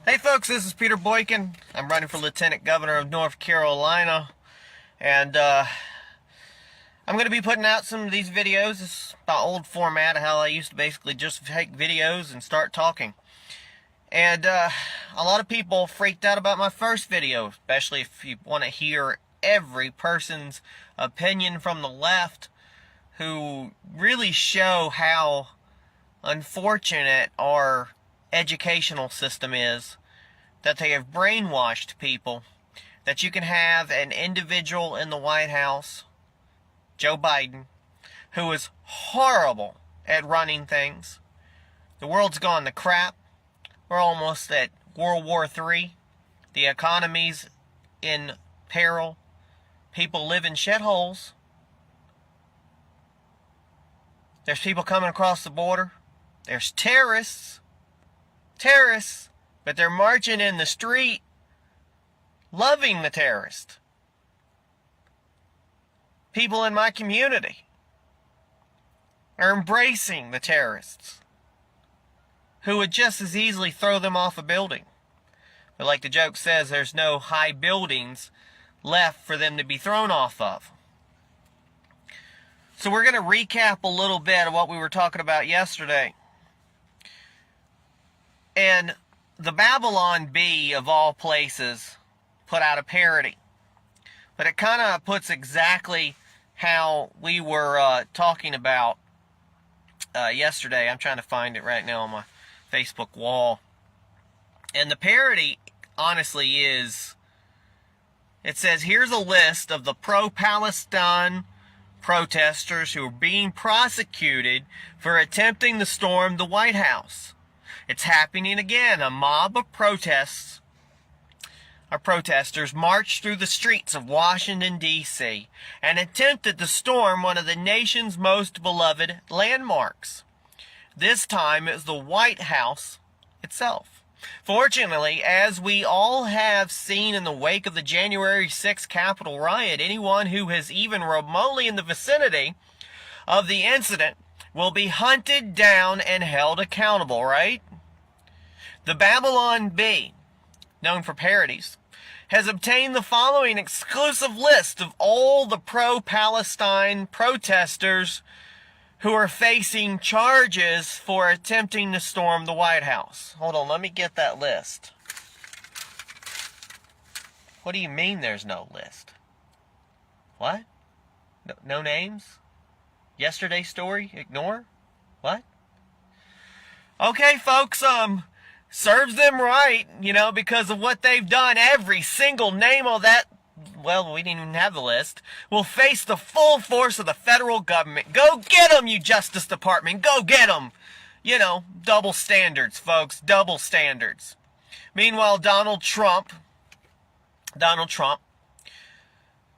Hey folks, this is Peter Boykin. I'm running for Lieutenant Governor of North Carolina, and I'm going to be putting out some of these videos. It's my old format of how I used to basically just take videos and start talking. And a lot of people freaked out about my first video, especially if you want to hear every person's opinion from the left who really show how unfortunate our educational system is, that they have brainwashed people, that you can have an individual in the White House, Joe Biden, who is horrible at running things. The world's gone to crap. We're almost at World War III. The economy's in peril. People live in shitholes. There's people coming across the border. There's terrorists, but they're marching in the street loving the terrorist. People in my community are embracing the terrorists who would just as easily throw them off a building. But like the joke says, there's no high buildings left for them to be thrown off of. So we're going to recap a little bit of what we were talking about yesterday. And the Babylon Bee, of all places, put out a parody. But it kind of puts exactly how we were talking about yesterday. I'm trying to find it right now on my Facebook wall. And the parody, honestly, is... It says, here's a list of the pro-Palestine protesters who are being prosecuted for attempting to storm the White House. It's happening again. A mob of protesters marched through the streets of Washington, D.C. and attempted to storm one of the nation's most beloved landmarks. This time it was the White House itself. Fortunately, as we all have seen in the wake of the January 6th Capitol riot, anyone who is even remotely in the vicinity of the incident will be hunted down and held accountable, right? The Babylon Bee, known for parodies, has obtained the following exclusive list of all the pro-Palestine protesters who are facing charges for attempting to storm the White House. Hold on, let me get that list. What do you mean there's no list? What? No names? Yesterday's story? Ignore? What? Okay, folks, serves them right, because of what they've done. Every single name of that, well, we didn't even have the list, will face the full force of the federal government. Go get them, you Justice Department. Go get them. Double standards, folks. Double standards. Meanwhile, Donald Trump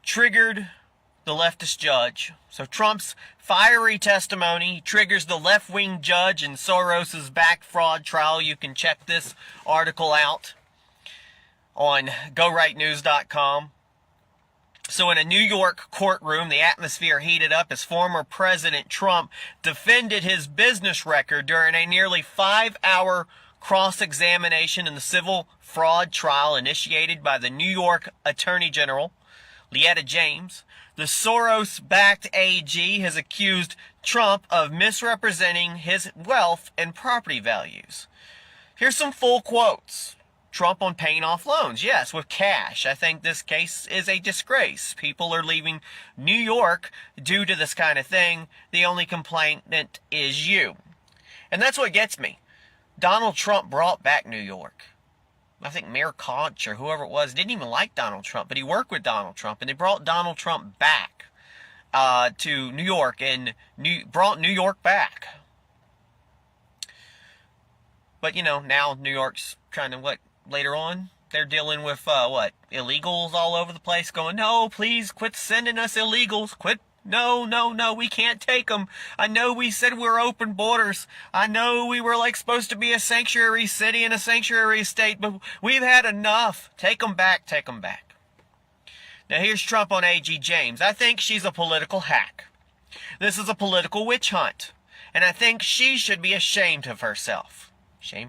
triggered the leftist judge. So Trump's fiery testimony triggers the left-wing judge in Soros-Backed fraud trial. You can check this article out on GoRightNews.com. So in a New York courtroom, the atmosphere heated up as former President Trump defended his business record during a nearly 5-hour cross-examination in the civil fraud trial initiated by the New York Attorney General, Letitia James. The Soros-Backed AG has accused Trump of misrepresenting his wealth and property values. Here's some full quotes. Trump on paying off loans. Yes, with cash. I think this case is a disgrace. People are leaving New York due to this kind of thing. The only complainant is you. And that's what gets me. Donald Trump brought back New York. I think Mayor Koch or whoever it was didn't even like Donald Trump, but he worked with Donald Trump, and they brought Donald Trump back to New York and brought New York back. But, now New York's trying to, later on, they're dealing with, illegals all over the place going, no, please quit sending us illegals, quit. No, we can't take them. I know we said we're open borders. I know we were supposed to be a sanctuary city and a sanctuary state, but we've had enough. Take them back. Now here's Trump on A.G. James. I think she's a political hack. This is a political witch hunt. And I think she should be ashamed of herself. Shame.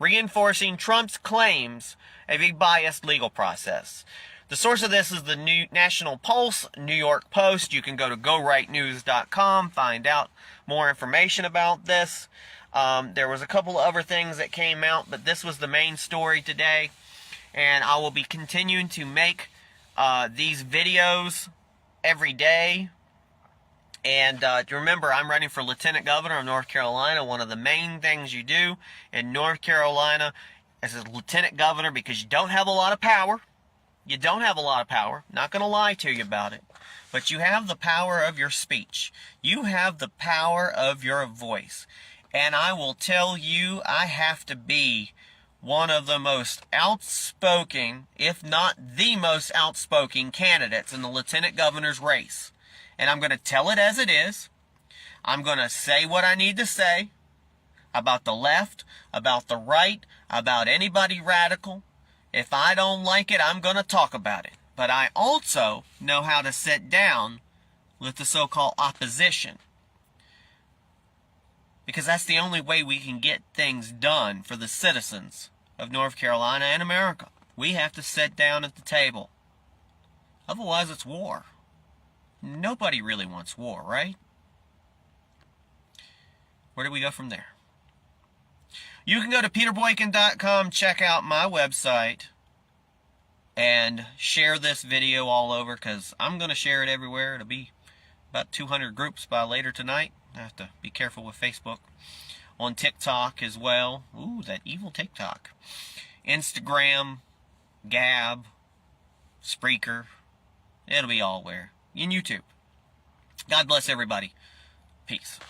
reinforcing Trump's claims of a biased legal process. The source of this is the New National Pulse, New York Post. You can go to gorightnews.com, find out more information about this. There was a couple of other things that came out, but this was the main story today. And I will be continuing to make these videos every day. And remember, I'm running for Lieutenant Governor of North Carolina. One of the main things you do in North Carolina as a Lieutenant Governor, because you don't have a lot of power. You don't have a lot of power. Not going to lie to you about it. But you have the power of your speech. You have the power of your voice. And I will tell you, I have to be one of the most outspoken, if not the most outspoken candidates in the Lieutenant Governor's race. And I'm going to tell it as it is. I'm going to say what I need to say about the left, about the right, about anybody radical. If I don't like it, I'm going to talk about it. But I also know how to sit down with the so-called opposition. Because that's the only way we can get things done for the citizens of North Carolina and America. We have to sit down at the table. Otherwise, it's war. Nobody really wants war, right? Where do we go from there? You can go to peterboykin.com, check out my website, and share this video all over, because I'm going to share it everywhere. It'll be about 200 groups by later tonight. I have to be careful with Facebook. On TikTok as well. Ooh, that evil TikTok. Instagram, Gab, Spreaker. It'll be all where. In YouTube. God bless everybody. Peace.